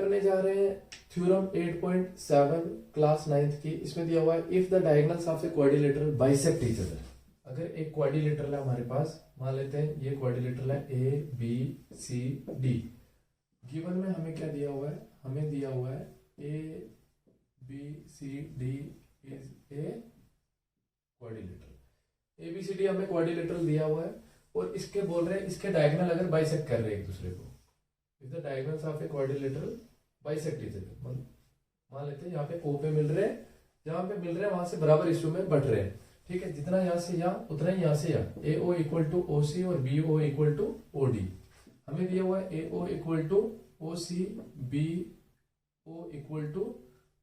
करने जा रहे हैं थ्योरम 8.7 क्लास 9th की। इसमें दिया हुआ है if the diagonals of a quadrilateral bisect each other. अगर एक क्वाड्रिलेटरल है हमारे पास, मान लेते हैं ये क्वाड्रिलेटरल है A B C D. Given में हमें क्या दिया हुआ है, हमें दिया हुआ है A B C D is a quadrilateral. A B C D हमें क्वाड्रिलेटरल दिया हुआ है और इसके बोल रहे हैं इसके डायगोनल अगर बाइसेक्ट कर रहे हैं एक दूसरे को, if the diagonals of a quadrilateral bisect each other. मान लेते हैं यहाँ पे ओ पे मिल रहे हैं, जहां पे मिल रहे हैं वहां से बराबर इश्यू में बढ़ रहे हैं, ठीक है। जितना यहाँ से यहाँ उतना ही यहाँ से यहाँ। ए O equal to O C और B O equal to O D. हमें दिया हुआ है A O equal to O C, B O equal to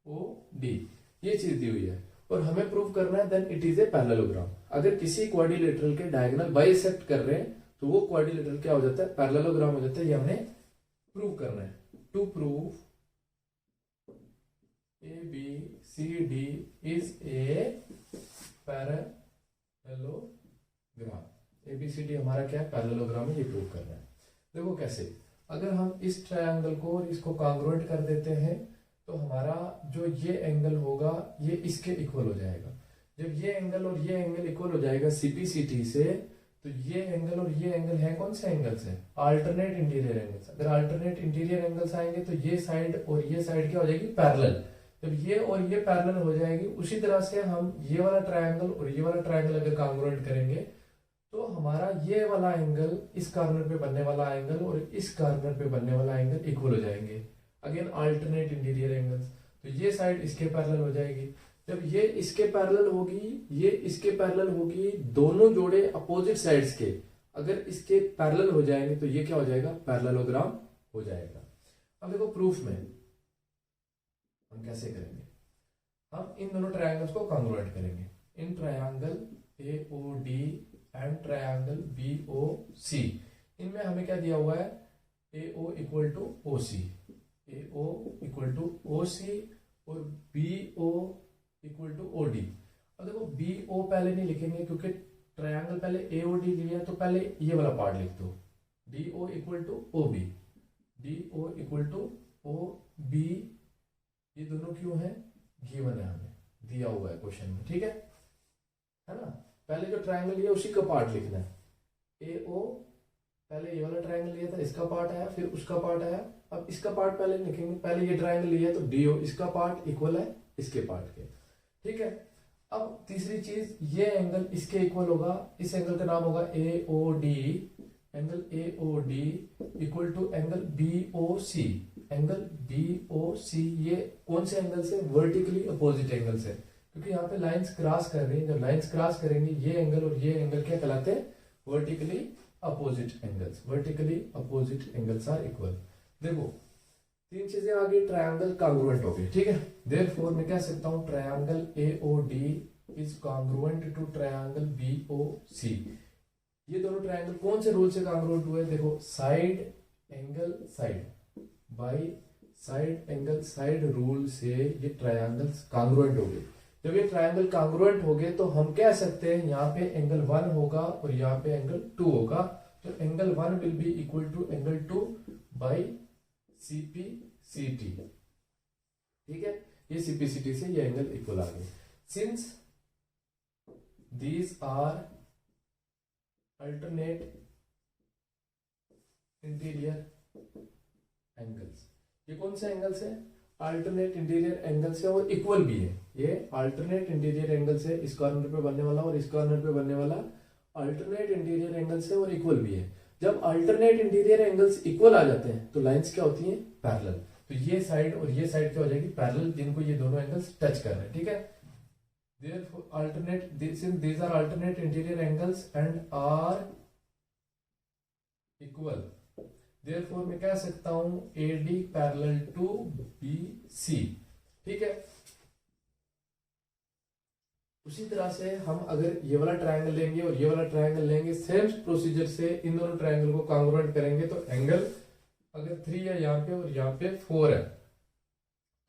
O D, ये चीज दी हुई है और हमें प्रूव करना है then it is a parallelogram. अगर किसी क्वाड्रिलेटरल के डायगोनल बाइसेक्ट कर रहे हैं तो वो क्वाड्रिलेटरल क्या हो जाता है, पैरेललोग्राम हो जाता है। ये हमने प्रूव करना है। To prove A B C D is a parallelogram. A B C D हमारा क्या है, पैरेललोग्राम है, ये प्रूव करना है। देखो कैसे, अगर हम इस ट्रायंगल को और इसको कॉन्ग्रुएंट कर देते हैं तो हमारा जो ये एंगल होगा ये इसके इक्वल हो जाएगा। जब ये एंगल और ये एंगल इक्वल हो जाएगा सीपीसीटी से, तो ये एंगल और ये एंगल है कौन से एंगल्स है, अल्टरनेट इंटीरियर एंगल्स। अगर अल्टरनेट इंटीरियर एंगल्स आएंगे तो ये साइड और ये साइड क्या हो जाएगी, पैरेलल। जब ये और ये पैरेलल हो जाएगी, उसी तरह से हम ये वाला ट्रायंगल और ये वाला ट्रायंगल अगर कॉन्ग्रुएंट करेंगे तो हमारा ये वाला एंगल इस कॉर्नर पे बनने वाला एंगल और इस कॉर्नर पे बनने वाला एंगल इक्वल हो जाएंगे। अगेन अल्टरनेट इंटीरियर एंगल्स, तो ये साइड इसके पैरेलल हो जाएगी। जब ये इसके पैरेलल होगी, ये इसके पैरेलल होगी, दोनों जोड़े अपोजिट साइड्स के अगर इसके पैरेलल हो जाएंगे तो ये क्या हो जाएगा, पैरेललोग्राम हो जाएगा। अब देखो प्रूफ में हम कैसे करेंगे, हम इन दोनों ट्रायंगल्स को कॉन्ग्रुएंट करेंगे। इन triangle A O D and triangle B O C, इनमें हमें क्या दिया हुआ है, A O equal to O C, A O equal to O C और B O equal to O D. अब देखो बी ओ पहले नहीं लिखेंगे क्योंकि ट्रायंगल पहले ए ओ डी लिया है, तो पहले ये वाला पार्ट लिख दो, D O equal to O B, D O equal to O B. ये दोनों क्यों है, गिवन है, हमें दिया हुआ है क्वेश्चन में, ठीक है ना। पहले जो ट्रायंगल लिया उसी का पार्ट लिखना है। ए ओ पहले ये वाला ट्रायंगल लिया था, इसका पार्ट आया, फिर उसका पार्ट आया। अब इसका पार्ट पहले लिखेंगे, पहले ये ट्रायंगल लिया तो डी ओ, इसका पार्ट इक्वल है इसके पार्ट के, ठीक है। अब तीसरी चीज, ये एंगल इसके इक्वल होगा, इस एंगल का नाम होगा A O D. Angle A O D equal to angle B O C. Angle B O C ये कौन से एंगल से, वर्टिकली अपोजिट एंगल से, क्योंकि यहाँ पे लाइंस क्रॉस कर रही हैं। जब लाइंस क्रॉस करेंगे ये एंगल और ये एंगल क्या कहलाते हैं, vertically opposite angles. Vertically opposite angles are equal. देखो तीन चीजें आ गई, ट्रायंगल कॉन्ग्रुएंट हो गई, ठीक है। देयरफॉर मैं कह सकता हूं triangle A O D is congruent to triangle B O C. ये दोनों ट्रायंगल कौन से रूल से कॉन्ग्रुएंट हुए, देखो side angle side by side angle side rule से ये ट्रायंगल्स कॉन्ग्रुएंट हो गए। जब ये ट्रायंगल कॉन्ग्रुएंट हो गए तो हम कह सकते हैं यहाँ पे एंगल 1 होगा और यहाँ पे एंगल 2 होगा, तो angle 1 will be equal to angle 2 by CPCT, ठीक है। ये सीपीसीटी से ये एंगल इक्वल आ गए। Since these are alternate interior angles, ये कौन से एंगल्स है, अल्टरनेट इंटीरियर एंगल्स है और इक्वल भी है। ये अल्टरनेट इंटीरियर एंगल्स है, इस कॉर्नर पे बनने वाला और इस कॉर्नर पे बनने वाला अल्टरनेट इंटीरियर एंगल्स है और इक्वल भी है। जब अल्टरनेट इंटीरियर एंगल्स इक्वल आ जाते हैं तो लाइंस क्या होती हैं, पैरेलल। तो ये साइड और ये साइड क्या हो जाएगी, पैरेलल, जिनको ये दोनों एंगल्स टच कर रहे हैं, ठीक है। Therefore alternate, since these are alternate interior angles and are equal, therefore मैं कह सकता हूं AD पैरेलल टू BC, ठीक है। उसी तरह से हम अगर ये वाला ट्रायंगल लेंगे और ये वाला ट्रायंगल लेंगे, सेम प्रोसीजर से इन दोनों ट्रायंगल को कॉन्ग्रुएंट करेंगे, तो एंगल अगर 3 है यहाँ पे और यहाँ पे 4 है,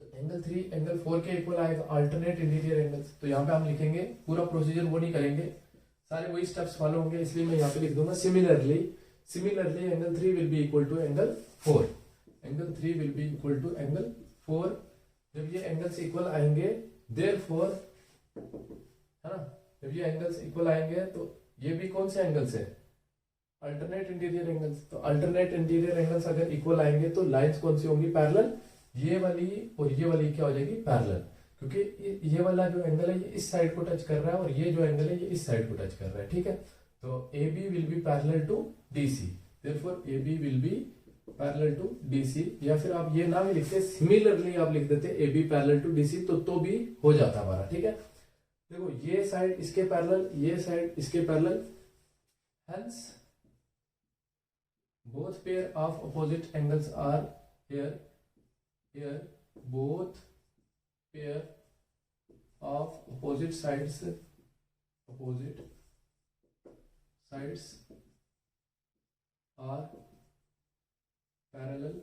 तो एंगल 3 एंगल 4 के इक्वल आएगा, अल्टरनेट इंटीरियर एंगल्स। तो यहाँ पे हम लिखेंगे, पूरा प्रोसीजर वो नहीं करेंगे, सारे वही स्टेप्स फॉलो होंगे, इसलिए मैं यहाँ पे लिख दूंगा similarly angle 3 will be equal to angle 4। Angle 3 will be equal to angle 4। जब ये एंगल्स इक्वल आएंगे देयरफॉर, है ना, जब ये एंगल्स इक्वल आएंगे तो ये भी कौन से एंगल्स है, अल्टरनेट इंटीरियर एंगल्स। तो अल्टरनेट इंटीरियर एंगल्स अगर इक्वल आएंगे तो लाइंस कौन सी होंगी, पैरेलल। ये वाली और ये वाली क्या हो जाएगी, पैरेलल, क्योंकि ये वाला जो एंगल है ये इस साइड को टच कर रहा है और ये जो एंगल है ये इस साइड को टच कर रहा है, ठीक है। तो A B will be parallel to D C, therefore A B will be parallel to D C. या फिर आप ये ना भी लिखते, सिमिलरली आप लिख देते A B parallel to D C, तो भी हो जाता हमारा, ठीक है। देखो ये साइड इसके पैरेलल, ये साइड इसके parallel, hence both pair of opposite angles are here both pair of opposite sides are parallel,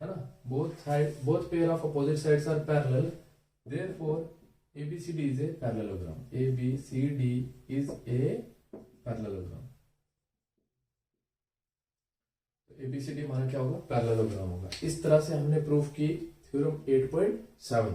है ना, both pair of opposite sides are parallel, therefore ABCD is a parallelogram, ABCD is a parallelogram। ABCD हमारा क्या होगा, parallelogram होगा। इस तरह से हमने प्रूफ की थ्योरम 8.7।